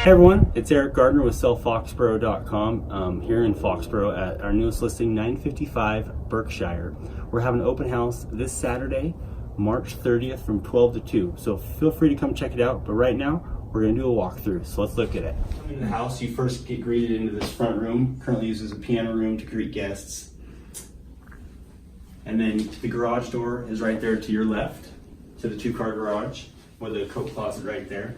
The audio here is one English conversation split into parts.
Hey everyone, it's Eric Gardner with sellfoxboro.com here in Foxboro at our newest listing, 955 Berkshire. We're having an open house this Saturday, March 30th from 12 to 2. So feel free to come check it out. But right now, we're going to do a walkthrough. So let's look at it. In the house, you first get greeted into this front room. Currently used as a piano room to greet guests. And then the garage door is right there to your left, to the two-car garage with a coat closet right there.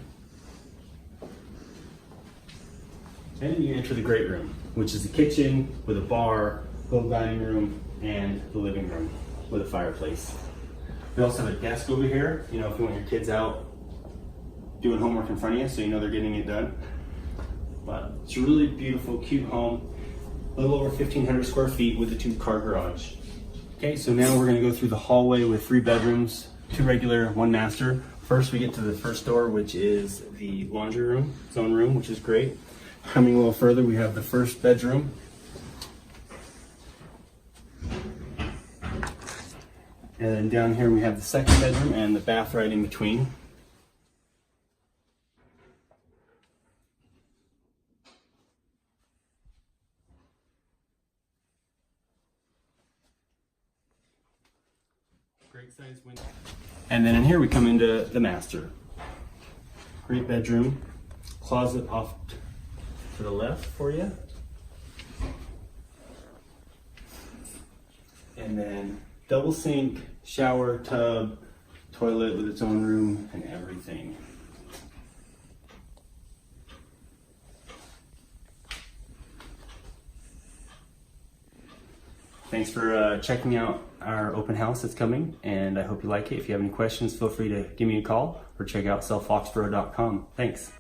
And then you enter the great room, which is the kitchen with a bar, little dining room, and the living room with a fireplace. We also have a desk over here, you know, if you want your kids out doing homework in front of you so you know they're getting it done. But it's a really beautiful, cute home, a little over 1,500 square feet with a two-car garage. Okay, so now we're gonna go through the hallway with 3 bedrooms, 2 regular, 1 master. First we get to the first door, which is the laundry room, zone room, which is great. Coming a little further, we have the first bedroom. And then down here we have the second bedroom and the bath right in between. Great size window. And then in here we come into the master. Great bedroom. Closet off to the left for you. And then double sink, shower, tub, toilet with its own room and everything. Thanks for checking out our open house that's coming, and I hope you like it. If you have any questions, feel free to give me a call or check out sellfoxboro.com. Thanks.